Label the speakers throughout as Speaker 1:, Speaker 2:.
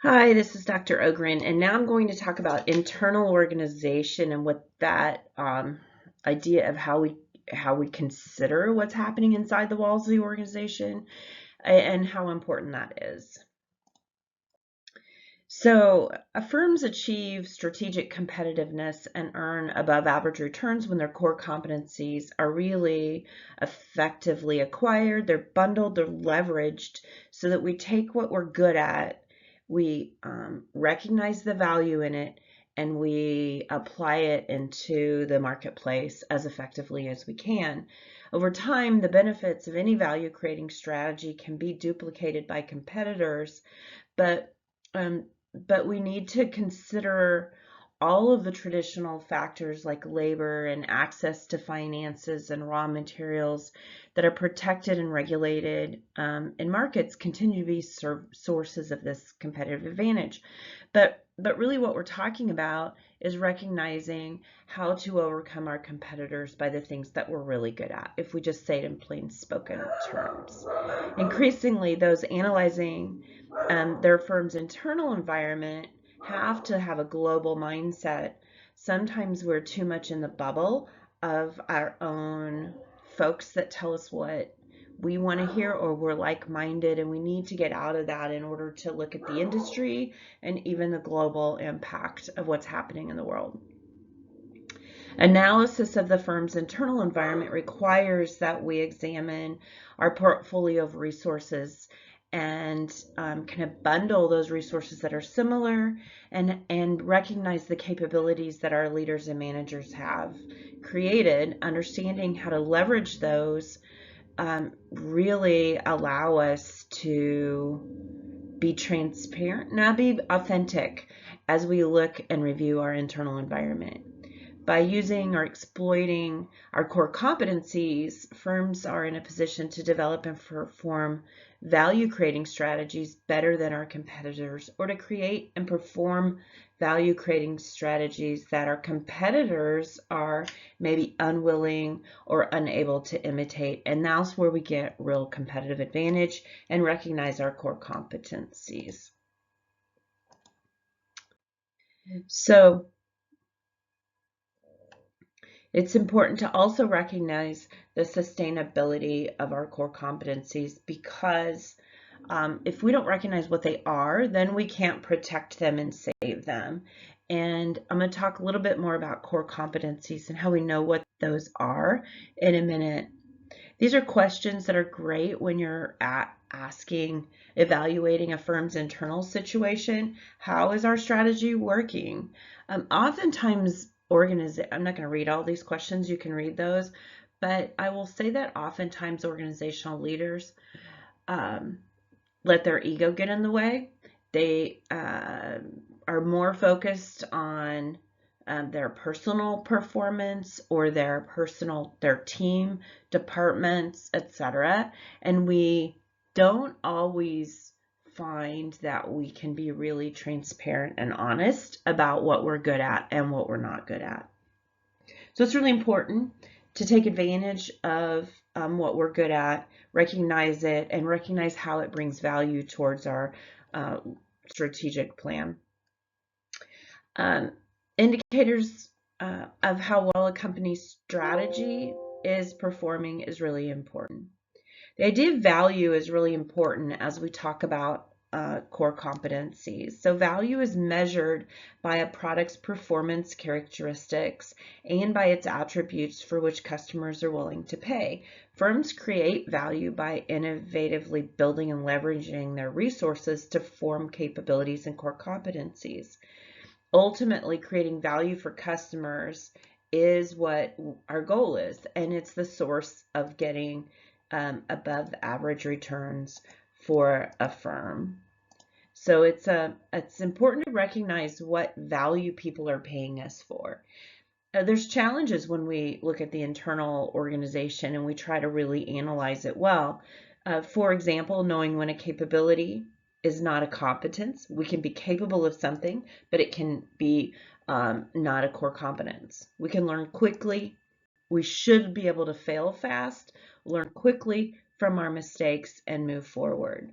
Speaker 1: Hi, this is Dr. Ogren, and now I'm going to talk about internal organization and what that idea of how we consider what's happening inside the walls of the organization and how important that is. So, firms achieve strategic competitiveness and earn above average returns when their core competencies are really effectively acquired, they're bundled, they're leveraged so that we take what we're good at, we recognize the value in it, and we apply it into the marketplace as effectively as we can. Over time, the benefits of any value creating strategy can be duplicated by competitors, but um, but we need to consider all of the traditional factors like labor and access to finances and raw materials that are protected and regulated in markets continue to be sources of this competitive advantage. But really what we're talking about is recognizing how to overcome our competitors by the things that we're really good at, if we just say it in plain spoken terms. Increasingly, those analyzing their firm's internal environment have to have a global mindset. Sometimes we're too much in the bubble of our own folks that tell us what we want to hear, or we're like-minded, and we need to get out of that in order to look at the industry and even the global impact of what's happening in the world. Analysis of the firm's internal environment requires that we examine our portfolio of resources and kind of bundle those resources that are similar and recognize the capabilities that our leaders and managers have created. Understanding how to leverage those really allow us to be transparent, now be authentic as we look and review our internal environment. By using or exploiting our core competencies, firms are in a position to develop and perform value-creating strategies better than our competitors, or to create and perform value-creating strategies that our competitors are maybe unwilling or unable to imitate. And that's where we get real competitive advantage and recognize our core competencies. So, it's important to also recognize the sustainability of our core competencies, because if we don't recognize what they are, then we can't protect them and save them. And I'm going to talk a little bit more about core competencies and how we know what those are in a minute. These are questions that are great when you're evaluating a firm's internal situation. How is our strategy working? Oftentimes, I'm not going to read all these questions, you can read those, but I will say that oftentimes organizational leaders let their ego get in the way. They are more focused on their personal performance or their team, departments, etc. And we don't always find that we can be really transparent and honest about what we're good at and what we're not good at. So it's really important to take advantage of what we're good at, recognize it, and recognize how it brings value towards our strategic plan. Indicators of how well a company's strategy is performing is really important. The idea of value is really important as we talk about core competencies. So value is measured by a product's performance characteristics and by its attributes for which customers are willing to pay. Firms create value by innovatively building and leveraging their resources to form capabilities and core competencies. Ultimately, creating value for customers is what our goal is, and it's the source of getting above average returns for a firm. So it's important to recognize what value people are paying us for. There's challenges when we look at the internal organization and we try to really analyze it well. For example, knowing when a capability is not a competence. We can be capable of something, but it can be not a core competence. We can learn quickly. We should be able to fail fast, learn quickly from our mistakes, and move forward.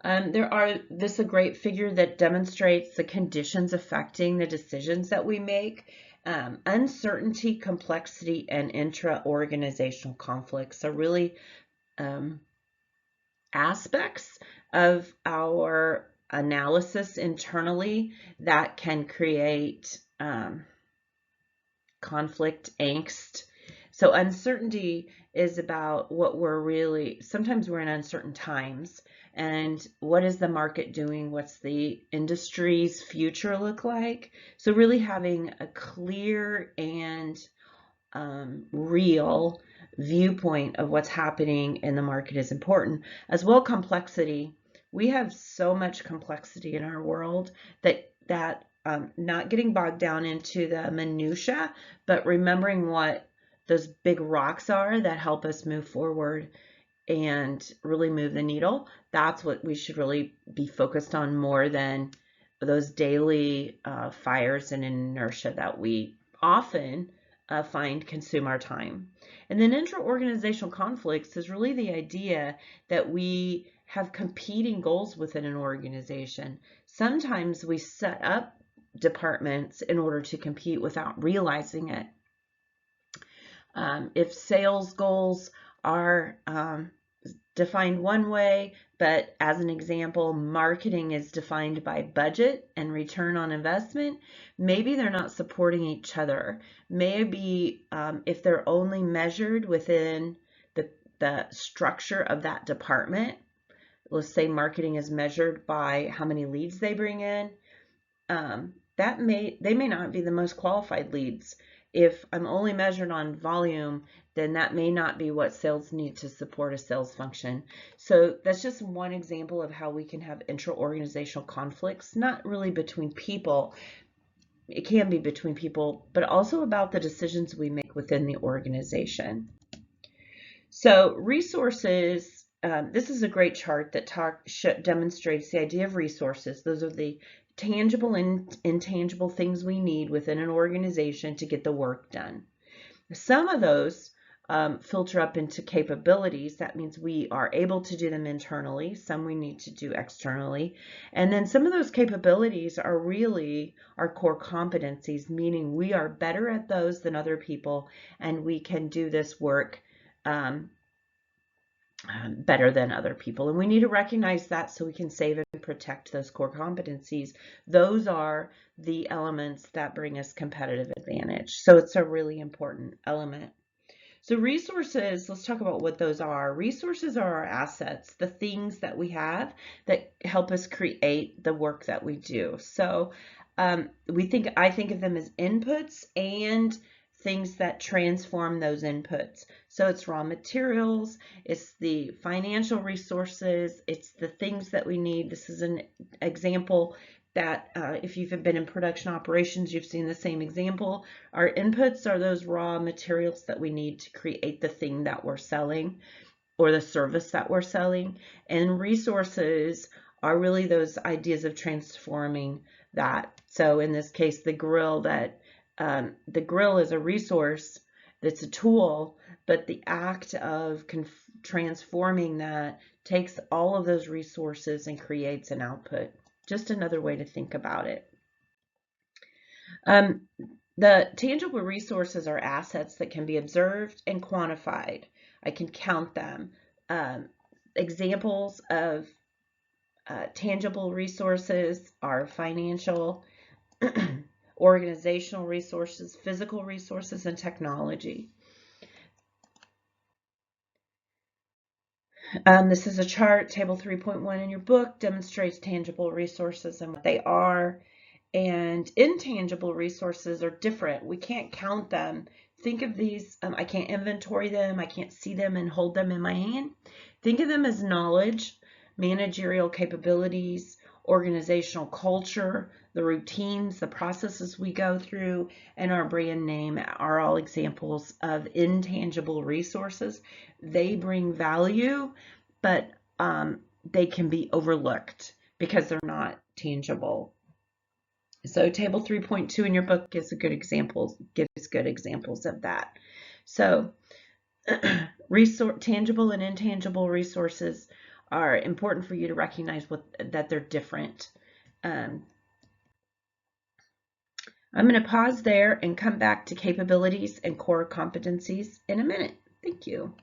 Speaker 1: This is a great figure that demonstrates the conditions affecting the decisions that we make. Uncertainty, complexity, and intra-organizational conflicts are really aspects of our analysis internally that can create conflict, angst. So uncertainty is about what sometimes we're in uncertain times, and what is the market doing? What's the industry's future look like? So really having a clear and real viewpoint of what's happening in the market is important. As well, complexity. We have so much complexity in our world that not getting bogged down into the minutia, but remembering what those big rocks are that help us move forward and really move the needle. That's what we should really be focused on more than those daily fires and inertia that we often find consume our time. And then intra-organizational conflicts is really the idea that we have competing goals within an organization. Sometimes we set up departments in order to compete without realizing it. If sales goals are defined one way, but as an example, marketing is defined by budget and return on investment, maybe they're not supporting each other. Maybe if they're only measured within the structure of that department, let's say marketing is measured by how many leads they bring in, they may not be the most qualified leads. If I'm only measured on volume, then that may not be what sales need to support a sales function. So that's just one example of how we can have intra-organizational conflicts, not really between people. It can be between people, but also about the decisions we make within the organization. So resources, this is a great chart that demonstrates the idea of resources. Those are the tangible and intangible things we need within an organization to get the work done. Some of those filter up into capabilities. That means we are able to do them internally. Some we need to do externally. And then some of those capabilities are really our core competencies, meaning we are better at those than other people, and we can do this work better than other people. And we need to recognize that so we can save and protect those core competencies. Those are the elements that bring us competitive advantage. So it's a really important element. So resources, let's talk about what those are. Resources are our assets, the things that we have that help us create the work that we do. So I think of them as inputs and things that transform those inputs. So it's raw materials, it's the financial resources, it's the things that we need. This is an example that if you've been in production operations, you've seen the same example. Our inputs are those raw materials that we need to create the thing that we're selling or the service that we're selling. And resources are really those ideas of transforming that. So in this case, the grill is a resource that's a tool, but the act of transforming that takes all of those resources and creates an output. Just another way to think about it. The tangible resources are assets that can be observed and quantified. I can count them. Examples of tangible resources are financial, organizational resources, physical resources, and technology. This is a chart, table 3.1 in your book, demonstrates tangible resources and what they are. And intangible resources are different. We can't count them. Think of these, I can't inventory them, I can't see them and hold them in my hand. Think of them as knowledge, managerial capabilities, organizational culture, the routines, the processes we go through, and our brand name are all examples of intangible resources. They bring value, but they can be overlooked because they're not tangible. So table 3.2 in your book gives good examples of that. So tangible and intangible resources are important for you to recognize that they're different. I'm going to pause there and come back to capabilities and core competencies in a minute. Thank you.